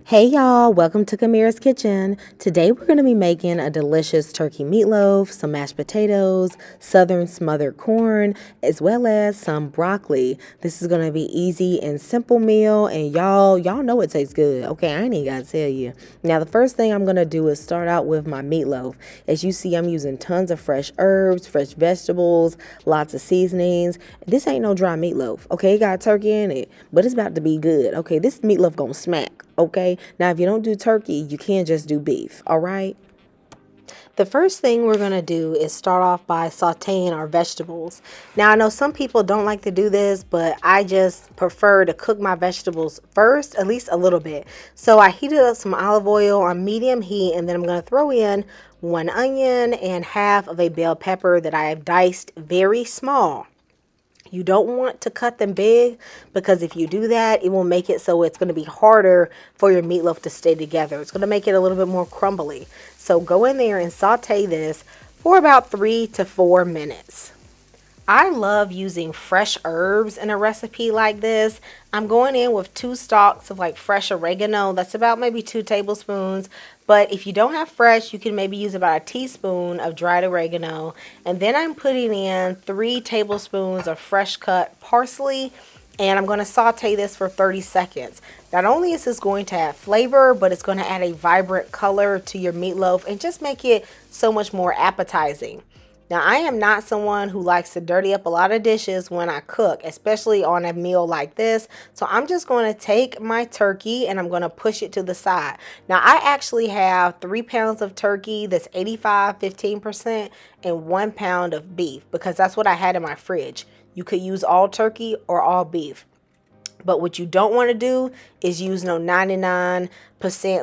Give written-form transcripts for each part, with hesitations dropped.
Hey y'all, welcome to Camirra's Kitchen. Today we're going to be making a delicious turkey meatloaf, some mashed potatoes, southern smothered corn, as well as some broccoli. This is going to be easy and simple meal, and y'all know it tastes good. Okay, I ain't even got to tell you. Now the first thing I'm going to do is start out with my meatloaf. As you see, I'm using tons of fresh herbs, fresh vegetables, lots of seasonings. This ain't no dry meatloaf. Okay, it got turkey in it, but it's about to be good. Okay, this meatloaf gonna smack. Okay, now if you don't do turkey, you can't just do beef. All right. The first thing we're going to do is start off by sauteing our vegetables. Now, I know some people don't like to do this, but I just prefer to cook my vegetables first, at least a little bit. So I heated up some olive oil on medium heat, and then I'm going to throw in 1 onion and half of a bell pepper that I have diced very small. You don't want to cut them big because if you do that, it will make it so it's going to be harder for your meatloaf to stay together. It's going to make it a little bit more crumbly. So go in there and saute this for about 3 to 4 minutes. I love using fresh herbs in a recipe like this. I'm going in with 2 stalks of like fresh oregano. That's about maybe 2 tablespoons. But if you don't have fresh, you can maybe use about a teaspoon of dried oregano. And then I'm putting in 3 tablespoons of fresh cut parsley. And I'm going to saute this for 30 seconds. Not only is this going to add flavor, but it's going to add a vibrant color to your meatloaf and just make it so much more appetizing. Now, I am not someone who likes to dirty up a lot of dishes when I cook, especially on a meal like this. So I'm just going to take my turkey and I'm going to push it to the side. Now, I actually have 3 pounds of turkey that's 15% and 1 pound of beef because that's what I had in my fridge. You could use all turkey or all beef. But what you don't want to do is use no 99%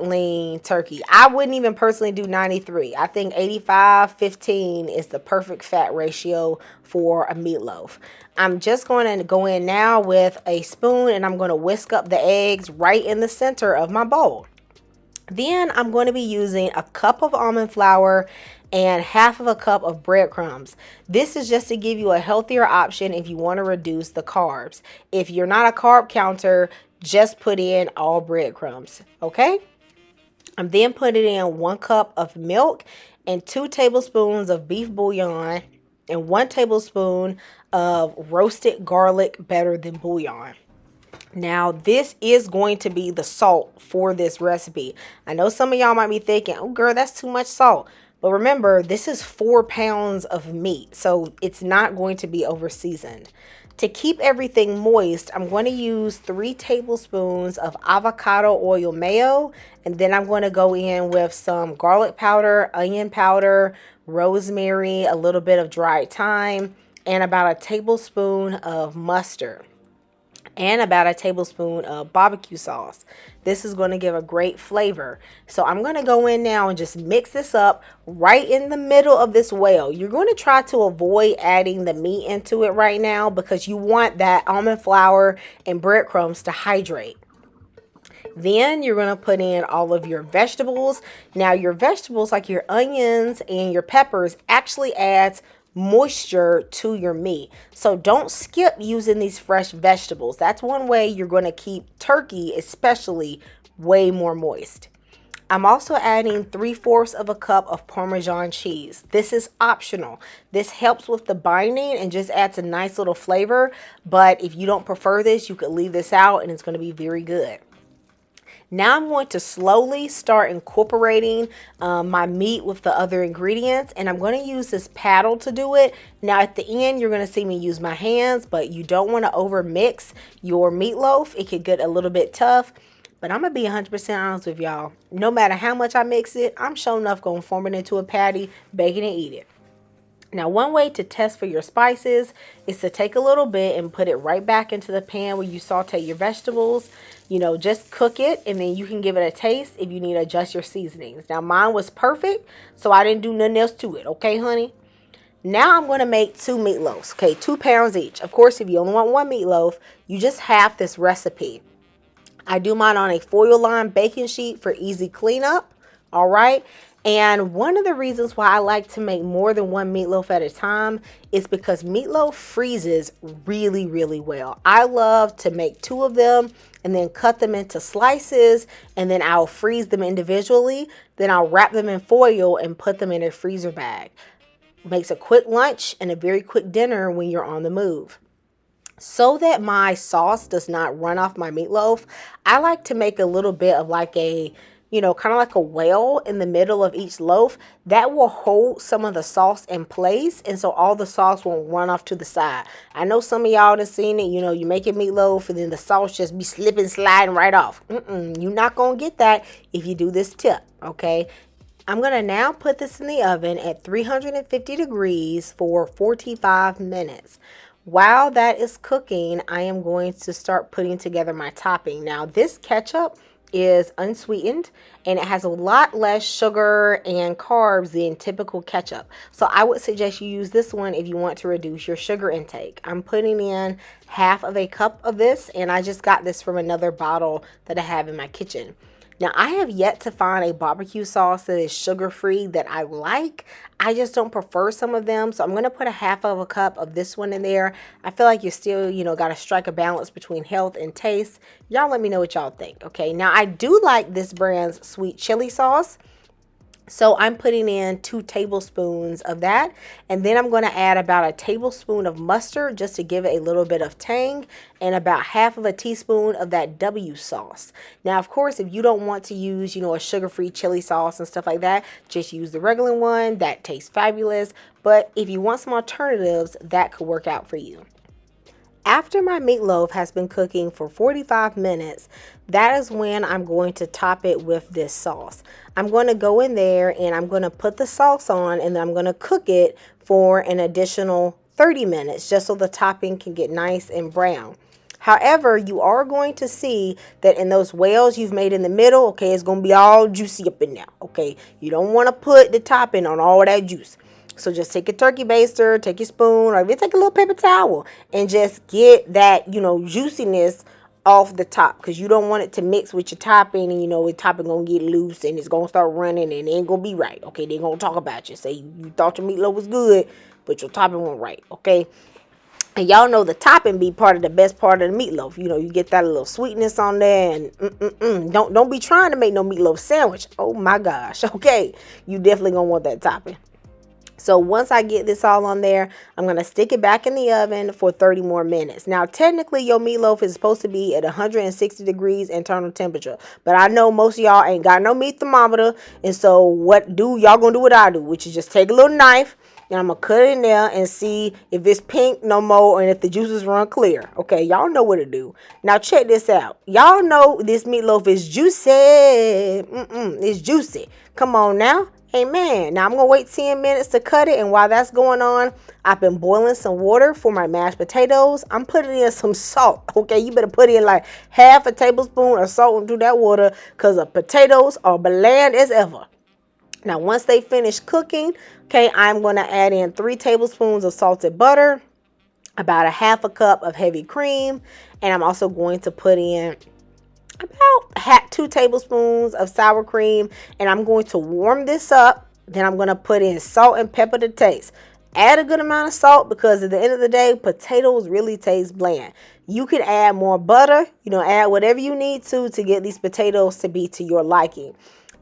lean turkey. I wouldn't even personally do 93. I think 85-15 is the perfect fat ratio for a meatloaf. I'm just going to go in now with a spoon and I'm going to whisk up the eggs right in the center of my bowl. Then I'm going to be using a cup of almond flour and half of a cup of breadcrumbs. This is just to give you a healthier option if you want to reduce the carbs. If you're not a carb counter, just put in all breadcrumbs, okay? I'm then putting in 1 cup of milk and 2 tablespoons of beef bouillon and 1 tablespoon of roasted garlic better than bouillon. Now, this is going to be the salt for this recipe. I know some of y'all might be thinking, oh girl, that's too much salt. But remember, this is 4 pounds of meat, so it's not going to be over seasoned. To keep everything moist, I'm going to use 3 tablespoons of avocado oil mayo, and then I'm going to go in with some garlic powder, onion powder, rosemary, a little bit of dried thyme, and about a tablespoon of mustard. And about a tablespoon of barbecue sauce. This is going to give a great flavor. So I'm going to go in now and just mix this up right in the middle of this well. You're going to try to avoid adding the meat into it right now because you want that almond flour and breadcrumbs to hydrate. Then you're going to put in all of your vegetables. Now your vegetables like your onions and your peppers actually adds moisture to your meat. So don't skip using these fresh vegetables. That's one way you're going to keep turkey especially way more moist. I'm also adding 3/4 of a cup of Parmesan cheese. This is optional. This helps with the binding and just adds a nice little flavor. But if you don't prefer this, you could leave this out and it's going to be very good. Now I'm going to slowly start incorporating my meat with the other ingredients, and I'm going to use this paddle to do it. Now at the end, you're going to see me use my hands, but you don't want to over mix your meatloaf. It could get a little bit tough, but I'm going to be 100% honest with y'all. No matter how much I mix it, I'm sure enough going to form it into a patty, bake it, and eat it. Now, one way to test for your spices is to take a little bit and put it right back into the pan where you saute your vegetables. You know, just cook it and then you can give it a taste if you need to adjust your seasonings. Now, mine was perfect, so I didn't do nothing else to it. Okay, honey? Now, I'm going to make 2 meatloaves. Okay, 2 pounds each. Of course, if you only want 1 meatloaf, you just have this recipe. I do mine on a foil-lined baking sheet for easy cleanup. All right. And one of the reasons why I like to make more than 1 meatloaf at a time is because meatloaf freezes really, really well. I love to make 2 of them and then cut them into slices, and then I'll freeze them individually. Then I'll wrap them in foil and put them in a freezer bag. Makes a quick lunch and a very quick dinner when you're on the move. So that my sauce does not run off my meatloaf, I like to make a little bit of like a, kind of like a well in the middle of each loaf. That will hold some of the sauce in place, and so all the sauce won't run off to the side. I know some of y'all have seen it, you make a meatloaf and then the sauce just be slipping, sliding right off. You're not going to get that if you do this tip, okay? I'm going to now put this in the oven at 350 degrees for 45 minutes. While that is cooking, I am going to start putting together my topping. Now, this ketchup is unsweetened and it has a lot less sugar and carbs than typical ketchup. So I would suggest you use this one if you want to reduce your sugar intake. I'm putting in half of a cup of this, and I just got this from another bottle that I have in my kitchen. Now, I have yet to find a barbecue sauce that is sugar-free that I like. I just don't prefer some of them. So I'm going to put a half of a cup of this one in there. I feel like you still, got to strike a balance between health and taste. Y'all let me know what y'all think. Okay, now I do like this brand's sweet chili sauce. So I'm putting in 2 tablespoons of that, and then I'm going to add about a tablespoon of mustard just to give it a little bit of tang, and about half of a teaspoon of that W sauce. Now, of course, if you don't want to use, a sugar-free chili sauce and stuff like that, just use the regular one. That tastes fabulous. But if you want some alternatives, that could work out for you. After my meatloaf has been cooking for 45 minutes, that is when I'm going to top it with this sauce. I'm going to go in there and I'm going to put the sauce on, and then I'm going to cook it for an additional 30 minutes just so the topping can get nice and brown. However, you are going to see that in those wells you've made in the middle, okay, it's going to be all juicy up in there, okay? You don't want to put the topping on all that juice. So just take a turkey baster, take your spoon, or even take a little paper towel and just get that, juiciness off the top, because you don't want it to mix with your topping, and the topping gonna get loose and it's gonna start running and it ain't gonna be right. Okay, they're gonna talk about you. Say you thought your meatloaf was good, but your topping wasn't right. Okay. And y'all know the topping be part of the best part of the meatloaf. You get that little sweetness on there, and don't be trying to make no meatloaf sandwich. Oh my gosh. Okay, you definitely gonna want that topping. So once I get this all on there, I'm going to stick it back in the oven for 30 more minutes. Now, technically, your meatloaf is supposed to be at 160 degrees internal temperature. But I know most of y'all ain't got no meat thermometer. And so y'all going to do what I do, which is just take a little knife, and I'm going to cut it in there and see if it's pink no more and if the juices run clear. Okay, y'all know what to do. Now, check this out. Y'all know this meatloaf is juicy. It's juicy. Come on now. Amen. Now I'm going to wait 10 minutes to cut it. And while that's going on, I've been boiling some water for my mashed potatoes. I'm putting in some salt. Okay, you better put in like half a tablespoon of salt into that water, because the potatoes are bland as ever. Now, once they finish cooking, okay, I'm going to add in 3 tablespoons of salted butter, about a half a cup of heavy cream, and I'm also going to put in about 2 tablespoons of sour cream, and I'm going to warm this up. Then I'm going to put in salt and pepper to taste. Add a good amount of salt, because at the end of the day, potatoes really taste bland. You can add more butter, add whatever you need to get these potatoes to be to your liking.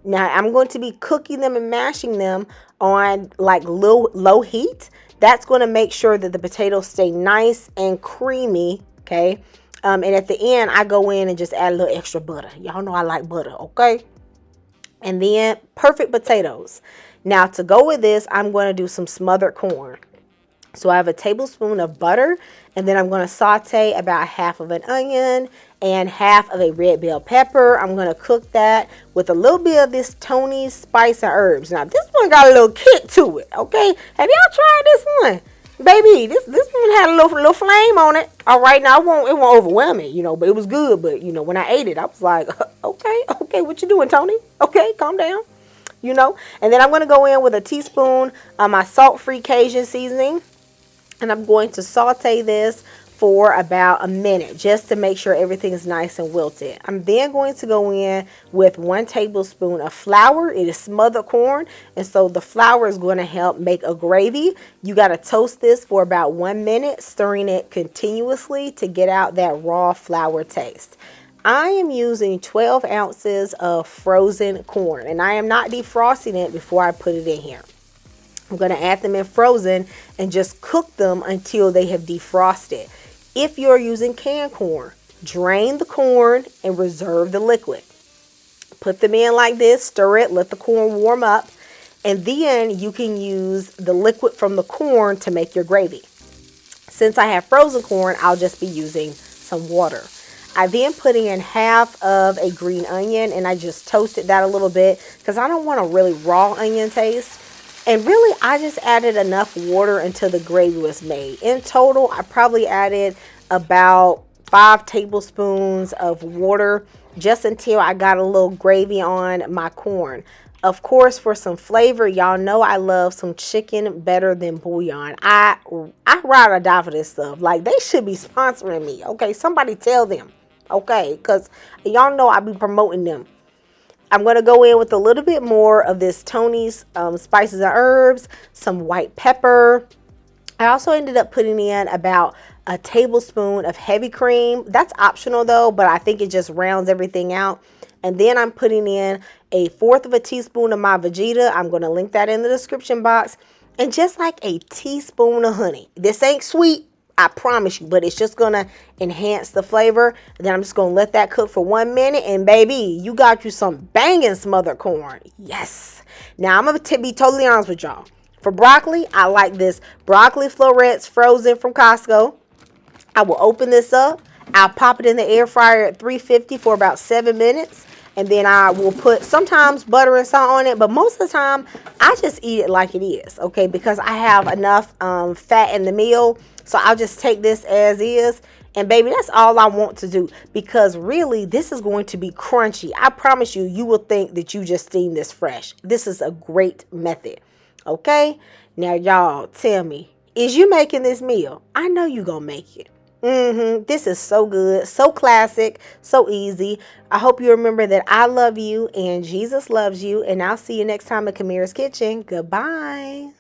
Now, I'm going to be cooking them and mashing them on like low heat. That's going to make sure that the potatoes stay nice and creamy, okay? And at the end, I go in and just add a little extra butter. Y'all know I like butter, okay? And then perfect potatoes. Now, to go with this, I'm going to do some smothered corn. So I have a tablespoon of butter, and then I'm going to saute about half of an onion and half of a red bell pepper. I'm going to cook that with a little bit of this Tony's spice and herbs. Now, this one got a little kick to it, okay? Have y'all tried this one? Baby, this one had a little flame on it. All right, now it won't overwhelm it, but it was good. But, when I ate it, I was like, okay, what you doing, Tony? Okay, calm down, And then I'm going to go in with a teaspoon of my salt-free Cajun seasoning. And I'm going to saute this for about a minute just to make sure everything is nice and wilted. I'm then going to go in with 1 tablespoon of flour. It is smothered corn, and so the flour is going to help make a gravy. You got to toast this for about 1 minute, stirring it continuously to get out that raw flour taste. I am using 12 ounces of frozen corn, and I am not defrosting it before I put it in here. I'm going to add them in frozen and just cook them until they have defrosted. If you're using canned corn, drain the corn and reserve the liquid. Put them in like this, stir it, let the corn warm up, and then you can use the liquid from the corn to make your gravy. Since I have frozen corn, I'll just be using some water. I then put in half of a green onion, and I just toasted that a little bit because I don't want a really raw onion taste. And really, I just added enough water until the gravy was made. In total, I probably added about 5 tablespoons of water just until I got a little gravy on my corn. Of course, for some flavor, y'all know I love some chicken better than bouillon. I ride or die for this stuff. Like, they should be sponsoring me, okay? Somebody tell them, okay? Because y'all know I be promoting them. I'm going to go in with a little bit more of this Tony's spices and herbs, some white pepper. I also ended up putting in about a tablespoon of heavy cream. That's optional though, but I think it just rounds everything out. And then I'm putting in 1/4 of a teaspoon of my Vegeta. I'm going to link that in the description box. And just like a teaspoon of honey. This ain't sweet, I promise you, but it's just going to enhance the flavor. And then I'm just going to let that cook for 1 minute. And baby, you got you some banging smothered corn. Yes. Now I'm going to be totally honest with y'all. For broccoli, I like this broccoli florets frozen from Costco. I will open this up. I'll pop it in the air fryer at 350 for about 7 minutes. And then I will put sometimes butter and salt on it. But most of the time, I just eat it like it is. Okay, because I have enough fat in the meal. So I'll just take this as is. And baby, that's all I want to do. Because really, this is going to be crunchy. I promise you, you will think that you just steamed this fresh. This is a great method. Okay, now y'all tell me, is you making this meal? I know you gonna make it. This is so good, so classic, so easy. I hope you remember that I love you and Jesus loves you, and I'll see you next time at Camirra's Kitchen. Goodbye.